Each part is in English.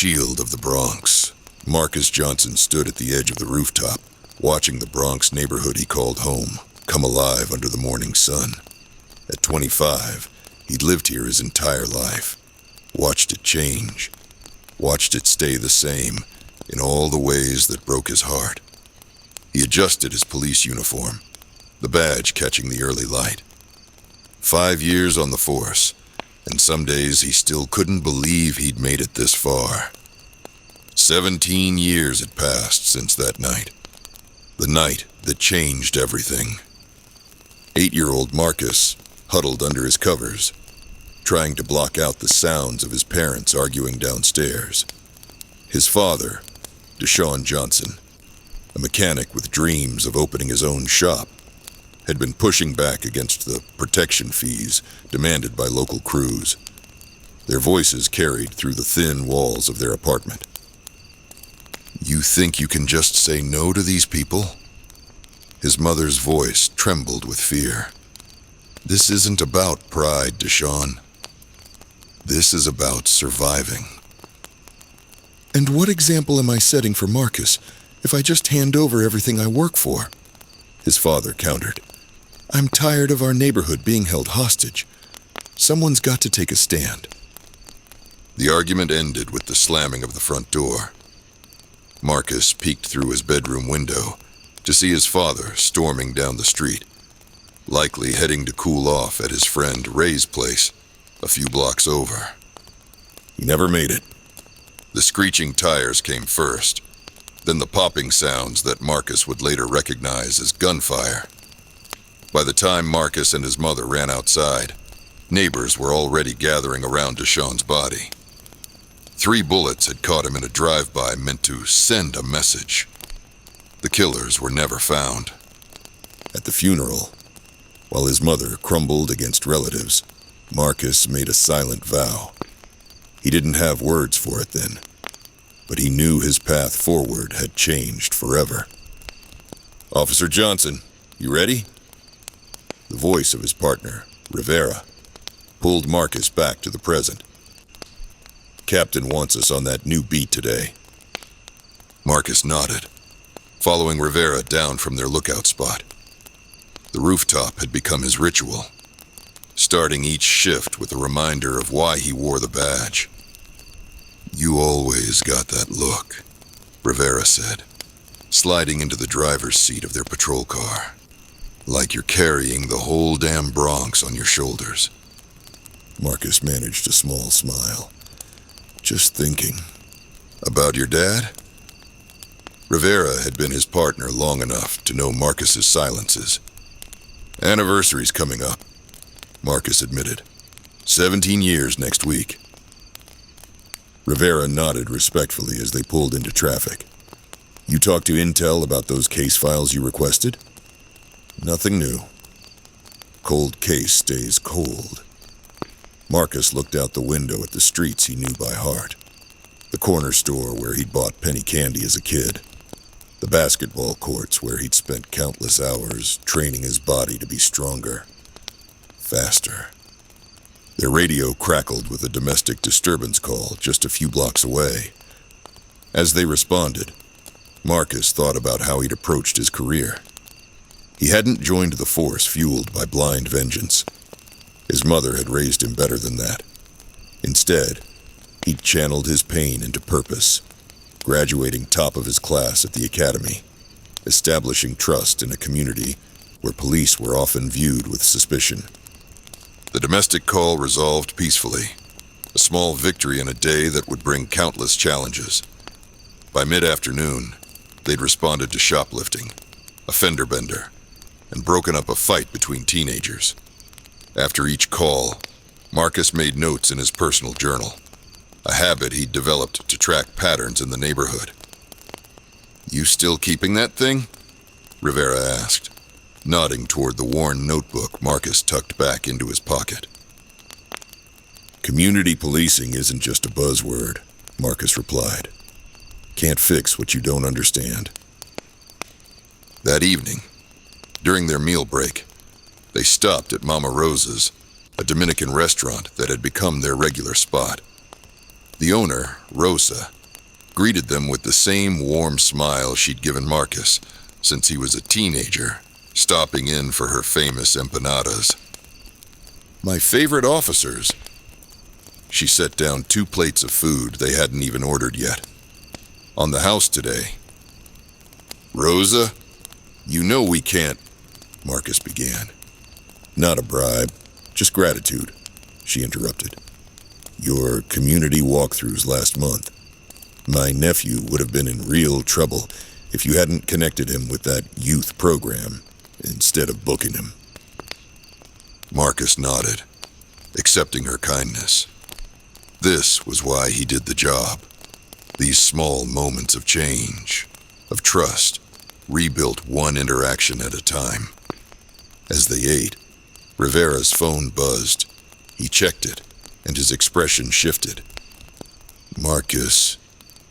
shield of the Bronx, Marcus Johnson stood at the edge of the rooftop, watching the Bronx neighborhood he called home come alive under the morning sun. At 25, he'd lived here his entire life, watched it change, watched it stay the same in all the ways that broke his heart. He adjusted his police uniform, the badge catching the early light. 5 years on the force, and some days he still couldn't believe he'd made it this far. 17 years had passed since that night. The night that changed everything. 8-year-old Marcus huddled under his covers, trying to block out the sounds of his parents arguing downstairs. His father, Deshaun Johnson, a mechanic with dreams of opening his own shop, had been pushing back against the protection fees demanded by local crews. Their voices carried through the thin walls of their apartment. "You think you can just say no to these people?" His mother's voice trembled with fear. "This isn't about pride, Deshaun. This is about surviving." "And what example am I setting for Marcus if I just hand over everything I work for?" His father countered. "I'm tired of our neighborhood being held hostage. Someone's got to take a stand." The argument ended with the slamming of the front door. Marcus peeked through his bedroom window to see his father storming down the street, likely heading to cool off at his friend Ray's place a few blocks over. He never made it. The screeching tires came first, then the popping sounds that Marcus would later recognize as gunfire. By the time Marcus and his mother ran outside, neighbors were already gathering around Deshaun's body. 3 bullets had caught him in a drive-by meant to send a message. The killers were never found. At the funeral, while his mother crumbled against relatives, Marcus made a silent vow. He didn't have words for it then, but he knew his path forward had changed forever. "Officer Johnson, you ready?" The voice of his partner, Rivera, pulled Marcus back to the present. "Captain wants us on that new beat today." Marcus nodded, following Rivera down from their lookout spot. The rooftop had become his ritual, starting each shift with a reminder of why he wore the badge. "You always got that look," Rivera said, sliding into the driver's seat of their patrol car. "Like you're carrying the whole damn Bronx on your shoulders." Marcus managed a small smile. "Just thinking. About your dad?" Rivera had been his partner long enough to know Marcus's silences. "Anniversary's coming up," Marcus admitted. 17 years next week." Rivera nodded respectfully as they pulled into traffic. "You talked to Intel about those case files you requested?" "Nothing new. Cold case stays cold." Marcus looked out the window at the streets he knew by heart. The corner store where he'd bought penny candy as a kid. The basketball courts where he'd spent countless hours training his body to be stronger, faster. Their radio crackled with a domestic disturbance call just a few blocks away. As they responded, Marcus thought about how he'd approached his career. He hadn't joined the force fueled by blind vengeance. His mother had raised him better than that. Instead, he'd channeled his pain into purpose, graduating top of his class at the academy, establishing trust in a community where police were often viewed with suspicion. The domestic call resolved peacefully, a small victory in a day that would bring countless challenges. By mid-afternoon, they'd responded to shoplifting, a fender bender, and broken up a fight between teenagers. After each call, Marcus made notes in his personal journal, a habit he'd developed to track patterns in the neighborhood. "You still keeping that thing?" Rivera asked, nodding toward the worn notebook Marcus tucked back into his pocket. "Community policing isn't just a buzzword," Marcus replied. "Can't fix what you don't understand." That evening, during their meal break, they stopped at Mama Rosa's, a Dominican restaurant that had become their regular spot. The owner, Rosa, greeted them with the same warm smile she'd given Marcus since he was a teenager, stopping in for her famous empanadas. "My favorite officers." She set down 2 plates of food they hadn't even ordered yet. "On the house today." "Rosa, you know we can't," Marcus began. "Not a bribe, just gratitude," she interrupted. "Your community walkthroughs last month. My nephew would have been in real trouble if you hadn't connected him with that youth program instead of booking him." Marcus nodded, accepting her kindness. This was why he did the job. These small moments of change, of trust, rebuilt one interaction at a time. As they ate, Rivera's phone buzzed. He checked it, and his expression shifted. "Marcus,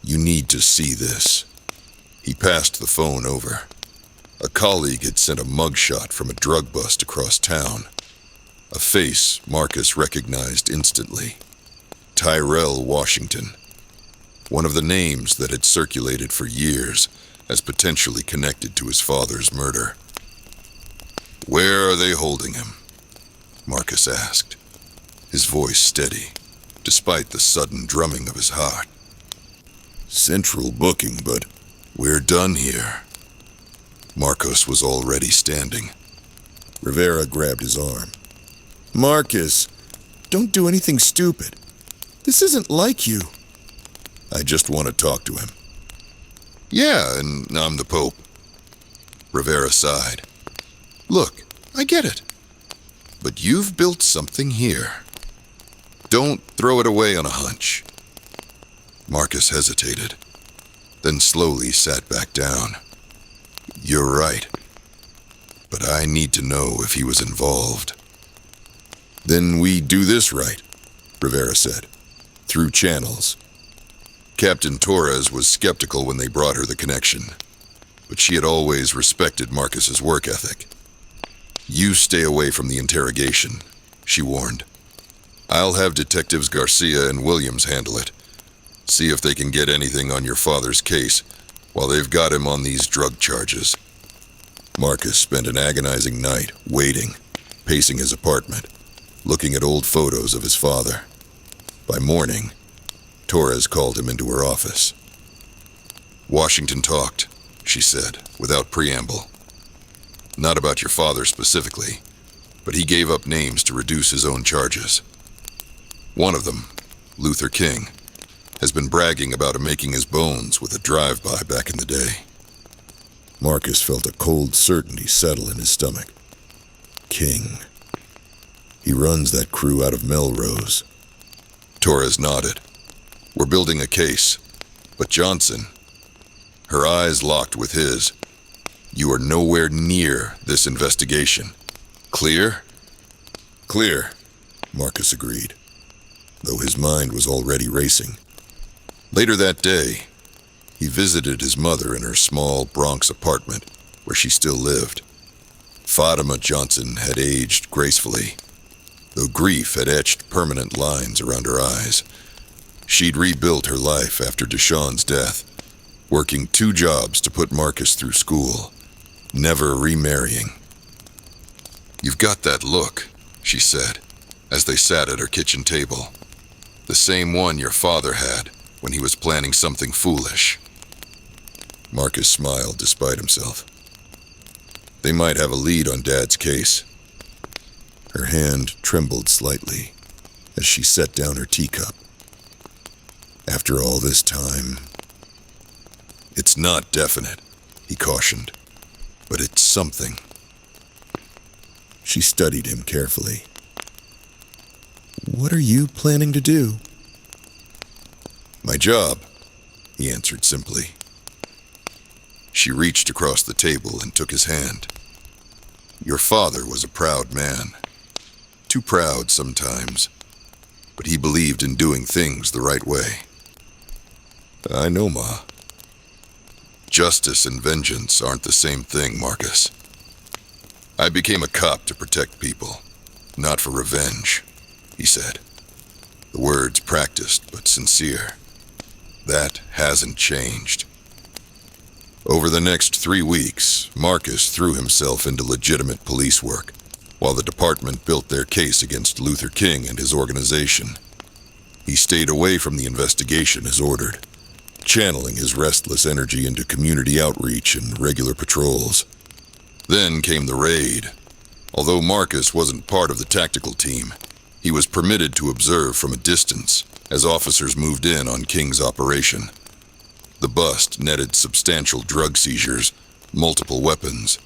you need to see this." He passed the phone over. A colleague had sent a mugshot from a drug bust across town. A face Marcus recognized instantly. Tyrell Washington. One of the names that had circulated for years as potentially connected to his father's murder. "Where are they holding him?" Marcus asked, his voice steady, despite the sudden drumming of his heart. "Central booking, but we're done here." Marcos was already standing. Rivera grabbed his arm. "Marcus, don't do anything stupid. This isn't like you." "I just want to talk to him." "Yeah, and I'm the Pope." Rivera sighed. "Look, I get it. But you've built something here. Don't throw it away on a hunch." Marcus hesitated, then slowly sat back down. "You're right. But I need to know if he was involved." "Then we do this right," Rivera said. "Through channels." Captain Torres was skeptical when they brought her the connection, but she had always respected Marcus's work ethic. "You stay away from the interrogation," she warned. "I'll have Detectives Garcia and Williams handle it. See if they can get anything on your father's case while they've got him on these drug charges." Marcus spent an agonizing night waiting, pacing his apartment, looking at old photos of his father. By morning, Torres called him into her office. "Washington talked," she said, without preamble. "Not about your father specifically, but he gave up names to reduce his own charges. One of them, Luther King, has been bragging about him making his bones with a drive-by back in the day." Marcus felt a cold certainty settle in his stomach. King. He runs that crew out of Melrose. Torres nodded. "We're building a case, but Johnson..." Her eyes locked with his. "You are nowhere near this investigation. Clear?" "Clear," Marcus agreed, though his mind was already racing. Later that day, he visited his mother in her small Bronx apartment where she still lived. Fatima Johnson had aged gracefully, though grief had etched permanent lines around her eyes. She'd rebuilt her life after Deshawn's death, working 2 jobs to put Marcus through school, never remarrying. "You've got that look," she said, as they sat at her kitchen table. "The same one your father had when he was planning something foolish." Marcus smiled despite himself. They might have a lead on Dad's case. Her hand trembled slightly as she set down her teacup. After all this time... "It's not definite," he cautioned, "but it's something." She studied him carefully. "What are you planning to do?" "My job," he answered simply. She reached across the table and took his hand. "Your father was a proud man. Too proud sometimes, but he believed in doing things the right way." "I know, Ma." "Justice and vengeance aren't the same thing, Marcus. I became a cop to protect people, not for revenge," he said. The words practiced but sincere. That hasn't changed. Over the next 3 weeks, Marcus threw himself into legitimate police work, while the department built their case against Luther King and his organization. He stayed away from the investigation as ordered, channeling his restless energy into community outreach and regular patrols. Then came the raid. Although Marcus wasn't part of the tactical team, he was permitted to observe from a distance as officers moved in on King's operation. The bust netted substantial drug seizures, multiple weapons,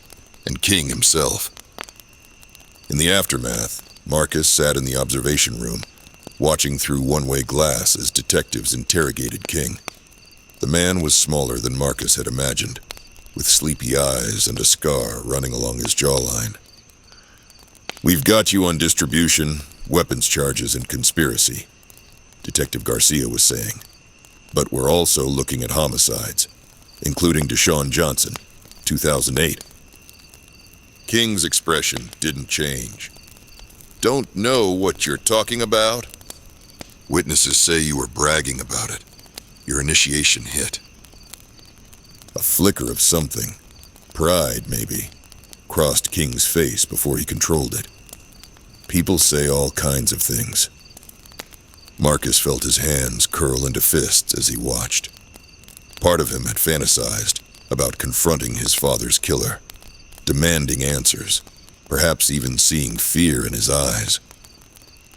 and King himself. In the aftermath, Marcus sat in the observation room, watching through one-way glass as detectives interrogated King. The man was smaller than Marcus had imagined, with sleepy eyes and a scar running along his jawline. "We've got you on distribution, weapons charges, and conspiracy," Detective Garcia was saying. "But we're also looking at homicides, including Deshaun Johnson, 2008. King's expression didn't change. "Don't know what you're talking about?" "Witnesses say you were bragging about it. Your initiation hit." A flicker of something, pride maybe, crossed King's face before he controlled it. People say all kinds of things. Marcus felt his hands curl into fists as he watched. Part of him had fantasized about confronting his father's killer, demanding answers, perhaps even seeing fear in his eyes.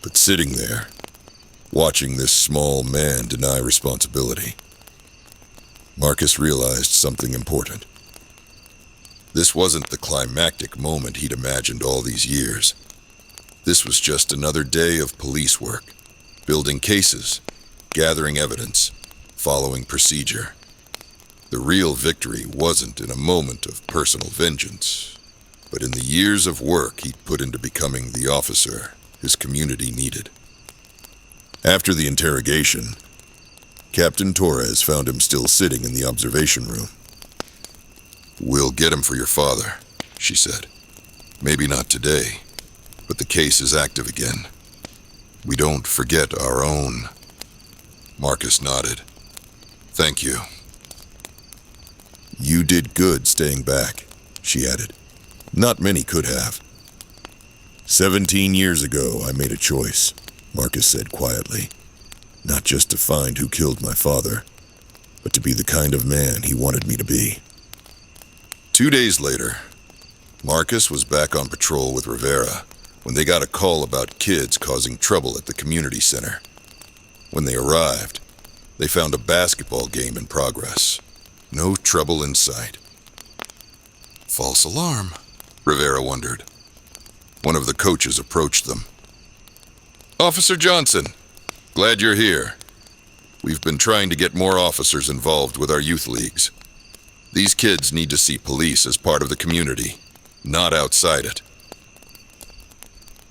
But sitting there, watching this small man deny responsibility, Marcus realized something important. This wasn't the climactic moment he'd imagined all these years. This was just another day of police work, building cases, gathering evidence, following procedure. The real victory wasn't in a moment of personal vengeance, but in the years of work he'd put into becoming the officer his community needed. After the interrogation, Captain Torres found him still sitting in the observation room. "We'll get him for your father," she said. "Maybe not today, but the case is active again. We don't forget our own." Marcus nodded. "Thank you." "You did good staying back," she added. "Not many could have." 17 years ago, I made a choice," Marcus said quietly. "Not just to find who killed my father, but to be the kind of man he wanted me to be." 2 days later, Marcus was back on patrol with Rivera when they got a call about kids causing trouble at the community center. When they arrived, they found a basketball game in progress. No trouble in sight. False alarm, Rivera wondered. One of the coaches approached them. "Officer Johnson, glad you're here. We've been trying to get more officers involved with our youth leagues. These kids need to see police as part of the community, not outside it."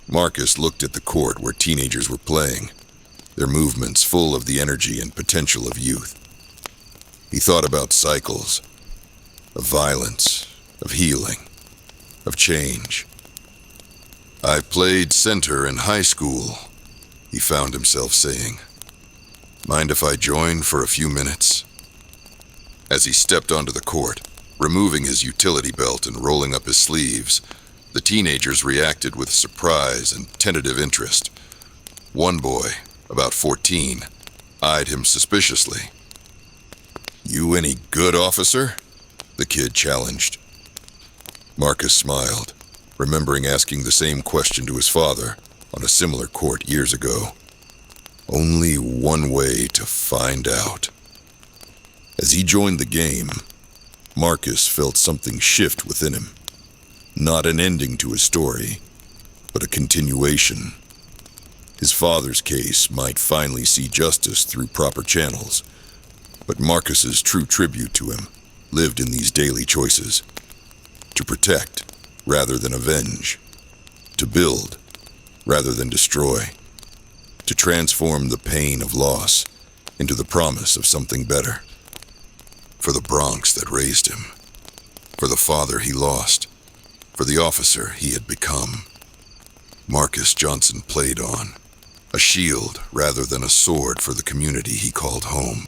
Marcus looked at the court where teenagers were playing, their movements full of the energy and potential of youth. He thought about cycles, of violence, of healing, of change. "I played center in high school," he found himself saying. "Mind if I join for a few minutes?" As he stepped onto the court, removing his utility belt and rolling up his sleeves, the teenagers reacted with surprise and tentative interest. One boy, about 14, eyed him suspiciously. "You any good, officer?" the kid challenged. Marcus smiled, remembering asking the same question to his father on a similar court years ago. Only one way to find out. As he joined the game, Marcus felt something shift within him. Not an ending to his story, but a continuation. His father's case might finally see justice through proper channels, but Marcus's true tribute to him lived in these daily choices. To protect rather than avenge. To build rather than destroy. To transform the pain of loss into the promise of something better. For the Bronx that raised him. For the father he lost. For the officer he had become. Marcus Johnson played on, a shield rather than a sword for the community he called home.